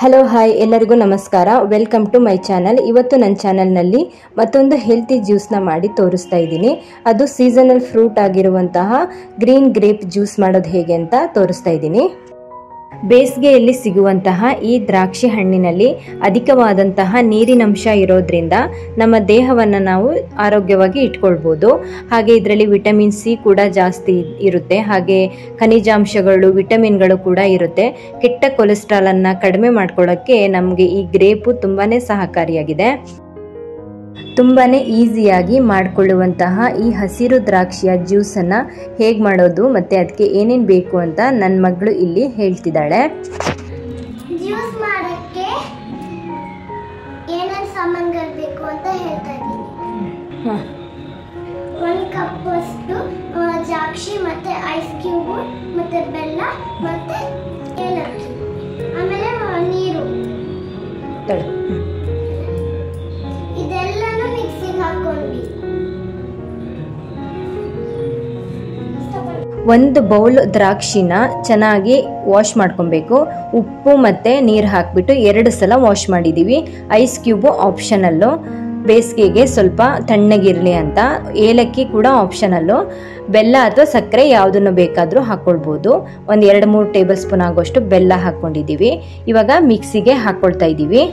Hello hi ಎಲ್ಲರಿಗೂ ನಮಸ್ಕಾರ. Welcome to my channel. ಇವತ್ತು ನನ್ನ ಚಾನಲ್ನಲ್ಲಿ ಮತ್ತೊಂದು ಹೆಲ್ತಿ ಜ್ಯೂಸ್ನ ಮಾಡಿ ತೋರಿಸ್ತಾ ಇದ್ದೀನಿ. ಅದು ಸೀಸನಲ್ ಫ್ರೂಟ್ ಆಗಿರುವಂತಹ ಗ್ರೀನ್ ಗ್ರೇಪ್ ಜ್ಯೂಸ್ ಮಾಡೋದು ಹೇಗೆ ಅಂತ ತೋರಿಸ್ತಾ ಇದ್ದೀನಿ. ಬೇಸಿಗೆಯಲ್ಲಿ ಸಿಗುವಂತಹ ಈ ದ್ರಾಕ್ಷಿ ಹಣ್ಣಿನಲ್ಲಿ ಅಧಿಕವಾದಂತಹ ನೀರಿನಂಶ ಇರೋದ್ರಿಂದ ನಮ್ಮ ದೇಹವನ್ನು ನಾವು ಆರೋಗ್ಯವಾಗಿ ಇಟ್ಕೊಳ್ಬೋದು. ಹಾಗೆ ಇದರಲ್ಲಿ ವಿಟಮಿನ್ ಸಿ ಕೂಡ ಜಾಸ್ತಿ ಇರುತ್ತೆ. ಹಾಗೆ ಖನಿಜಾಂಶಗಳು, ವಿಟಮಿನ್ಗಳು ಕೂಡ ಇರುತ್ತೆ. ಕೆಟ್ಟ ಕೊಲೆಸ್ಟ್ರಾಲನ್ನು ಕಡಿಮೆ ಮಾಡ್ಕೊಳ್ಳೋಕ್ಕೆ ನಮಗೆ ಈ ಗ್ರೇಪು ತುಂಬಾ ಸಹಕಾರಿಯಾಗಿದೆ. ತುಂಬಾ ಈಸಿಯಾಗಿ ಮಾಡಿಕೊಳ್ಳುವಂತಹ ಈ ಹಸಿರು ದ್ರಾಕ್ಷಿಯ ಜ್ಯೂಸನ್ನು ಹೇಗೆ ಮಾಡೋದು ಮತ್ತು ಅದಕ್ಕೆ ಏನೇನು ಬೇಕು ಅಂತ ನನ್ನ ಮಗಳು ಇಲ್ಲಿ ಹೇಳ್ತಿದ್ದಾಳೆ. ಜ್ಯೂಸ್ ಮಾಡೋಕ್ಕೆ ಏನೇನು ಸಾಮಾನುಗಳು ಬೇಕು ಅಂತ ಹೇಳ್ತಾ ಇದ್ದೀನಿ. 1 ಕಪ್ ಅಷ್ಟು ದ್ರಾಕ್ಷಿ ಮತ್ತು ಐಸ್ ಕ್ಯೂಬ್ ಮತ್ತು ಬೆಲ್ಲ ಮತ್ತು ಏಲಕ್ಕಿ, ಆಮೇಲೆ ನೀರು, ಇದೆಲ್ಲನೂ ಮಿಕ್ಸಿಗೆ ಹಾಕೊಂಡು 1 ಬೌಲ್ ದ್ರಾಕ್ಷಿನ ಚೆನ್ನಾಗಿ ವಾಶ್ ಮಾಡ್ಕೊಬೇಕು. ಉಪ್ಪು ಮತ್ತು ನೀರು ಹಾಕಿಬಿಟ್ಟು 2 ಸಲ ವಾಶ್ ಮಾಡಿದ್ದೀವಿ. ಐಸ್ ಕ್ಯೂಬು ಆಪ್ಷನಲ್ಲು, ಬೇಸಿಗೆಗೆ ಸ್ವಲ್ಪ ತಣ್ಣಗಿರಲಿ ಅಂತ. ಏಲಕ್ಕಿ ಕೂಡ ಆಪ್ಷನಲ್ಲು. ಬೆಲ್ಲ ಅಥವಾ ಸಕ್ಕರೆ ಯಾವುದನ್ನು ಬೇಕಾದರೂ ಹಾಕ್ಕೊಳ್ಬೋದು. ಒಂದು 2-3 ಟೇಬಲ್ ಸ್ಪೂನ್ ಆಗೋಷ್ಟು ಬೆಲ್ಲ ಹಾಕ್ಕೊಂಡಿದ್ದೀವಿ. ಇವಾಗ ಮಿಕ್ಸಿಗೆ ಹಾಕ್ಕೊಳ್ತಾ ಇದ್ದೀವಿ.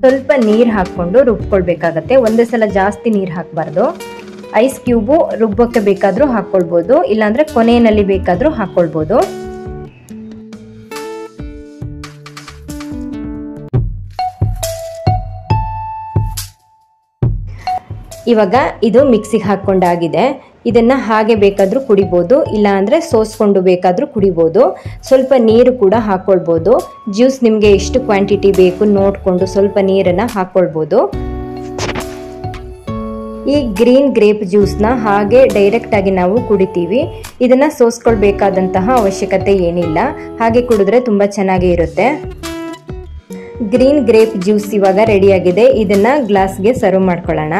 ಸ್ವಲ್ಪ ನೀರು ಹಾಕ್ಕೊಂಡು ರುಬ್ಕೊಳ್ಬೇಕಾಗತ್ತೆ. ಒಂದೇ ಸಲ ಜಾಸ್ತಿ ನೀರು ಹಾಕಬಾರ್ದು. ಐಸ್ ಕ್ಯೂಬು ರುಬ್ಬೋಕ್ಕೆ ಬೇಕಾದರೂ ಹಾಕ್ಕೊಳ್ಬೋದು, ಇಲ್ಲಾಂದರೆ ಕೊನೆಯಲ್ಲಿ ಬೇಕಾದರೂ ಹಾಕ್ಕೊಳ್ಬೋದು. ಇವಾಗ ಇದು ಮಿಕ್ಸಿಗೆ ಹಾಕ್ಕೊಂಡಾಗಿದೆ. ಇದನ್ನು ಹಾಗೆ ಬೇಕಾದರೂ ಕುಡಿಬೋದು, ಇಲ್ಲಾಂದರೆ ಸೋಸ್ಕೊಂಡು ಬೇಕಾದರೂ ಕುಡಿಬೋದು. ಸ್ವಲ್ಪ ನೀರು ಕೂಡ ಹಾಕ್ಕೊಳ್ಬೋದು. ಜ್ಯೂಸ್ ನಿಮಗೆ ಎಷ್ಟು ಕ್ವಾಂಟಿಟಿ ಬೇಕು ನೋಡಿಕೊಂಡು ಸ್ವಲ್ಪ ನೀರನ್ನು ಹಾಕ್ಕೊಳ್ಬೋದು. ಈ ಗ್ರೀನ್ ಗ್ರೇಪ್ ಜ್ಯೂಸ್ನ ಹಾಗೆ ಡೈರೆಕ್ಟಾಗಿ ನಾವು ಕುಡಿತೀವಿ. ಇದನ್ನು ಸೋಸ್ಕೊಳ್ಬೇಕಾದಂತಹ ಅವಶ್ಯಕತೆ ಏನಿಲ್ಲ. ಹಾಗೆ ಕುಡಿದ್ರೆ ತುಂಬ ಚೆನ್ನಾಗೇ ಇರುತ್ತೆ. ಗ್ರೀನ್ ಗ್ರೇಪ್ ಜ್ಯೂಸ್ ಇವಾಗ ರೆಡಿಯಾಗಿದೆ. ಇದನ್ನು ಗ್ಲಾಸ್ಗೆ ಸರ್ವ್ ಮಾಡ್ಕೊಳ್ಳೋಣ.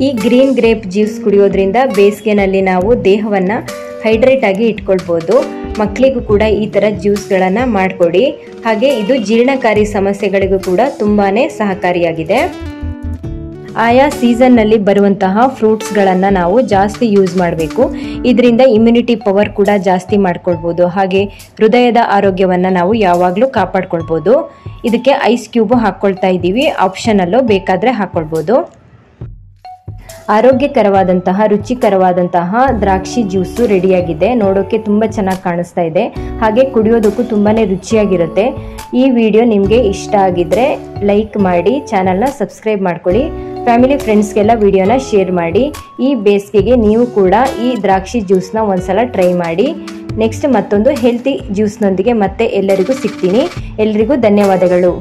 ಈ ಗ್ರೀನ್ ಗ್ರೇಪ್ ಜ್ಯೂಸ್ ಕುಡಿಯೋದ್ರಿಂದ ಬೇಸಿಗೆನಲ್ಲಿ ನಾವು ದೇಹವನ್ನು ಹೈಡ್ರೇಟ್ ಆಗಿ ಇಟ್ಕೊಳ್ಬೋದು. ಮಕ್ಕಳಿಗೂ ಕೂಡ ಈ ಥರ ಜ್ಯೂಸ್ಗಳನ್ನು ಮಾಡಿಕೊಡಿ. ಹಾಗೆ ಇದು ಜೀರ್ಣಕಾರಿ ಸಮಸ್ಯೆಗಳಿಗೂ ಕೂಡ ತುಂಬಾ ಸಹಕಾರಿಯಾಗಿದೆ. ಆಯಾ ಸೀಸನ್ನಲ್ಲಿ ಬರುವಂತಹ ಫ್ರೂಟ್ಸ್ಗಳನ್ನು ನಾವು ಜಾಸ್ತಿ ಯೂಸ್ ಮಾಡಬೇಕು. ಇದರಿಂದ ಇಮ್ಯುನಿಟಿ ಪವರ್ ಕೂಡ ಜಾಸ್ತಿ ಮಾಡ್ಕೊಳ್ಬೋದು. ಹಾಗೆ ಹೃದಯದ ಆರೋಗ್ಯವನ್ನು ನಾವು ಯಾವಾಗಲೂ ಕಾಪಾಡ್ಕೊಳ್ಬೋದು. ಇದಕ್ಕೆ ಐಸ್ ಕ್ಯೂಬು ಹಾಕ್ಕೊಳ್ತಾ ಇದ್ದೀವಿ. ಆಪ್ಷನಲ್ಲೂ ಬೇಕಾದರೆ ಹಾಕ್ಕೊಳ್ಬೋದು. ಆರೋಗ್ಯಕರವಾದಂತಹ ರುಚಿಕರವಾದಂತಹ ದ್ರಾಕ್ಷಿ ಜ್ಯೂಸು ರೆಡಿಯಾಗಿದೆ. ನೋಡೋಕ್ಕೆ ತುಂಬ ಚೆನ್ನಾಗಿ ಕಾಣಿಸ್ತಾ ಇದೆ. ಹಾಗೆ ಕುಡಿಯೋದಕ್ಕೂ ತುಂಬಾ ರುಚಿಯಾಗಿರುತ್ತೆ. ಈ ವಿಡಿಯೋ ನಿಮಗೆ ಇಷ್ಟ ಆಗಿದ್ದರೆ ಲೈಕ್ ಮಾಡಿ, ಚಾನಲ್ನ ಸಬ್ಸ್ಕ್ರೈಬ್ ಮಾಡ್ಕೊಳ್ಳಿ. ಫ್ಯಾಮಿಲಿ ಫ್ರೆಂಡ್ಸ್ಗೆಲ್ಲ ವಿಡಿಯೋನ ಶೇರ್ ಮಾಡಿ. ಈ ಬೇಸಿಗೆಗೆ ನೀವು ಕೂಡ ಈ ದ್ರಾಕ್ಷಿ ಜ್ಯೂಸ್ನ ಒಂದ್ಸಲ ಟ್ರೈ ಮಾಡಿ. ನೆಕ್ಸ್ಟ್ ಮತ್ತೊಂದು ಹೆಲ್ತಿ ಜ್ಯೂಸ್ನೊಂದಿಗೆ ಮತ್ತೆ ಎಲ್ಲರಿಗೂ ಸಿಗ್ತೀನಿ. ಎಲ್ಲರಿಗೂ ಧನ್ಯವಾದಗಳು.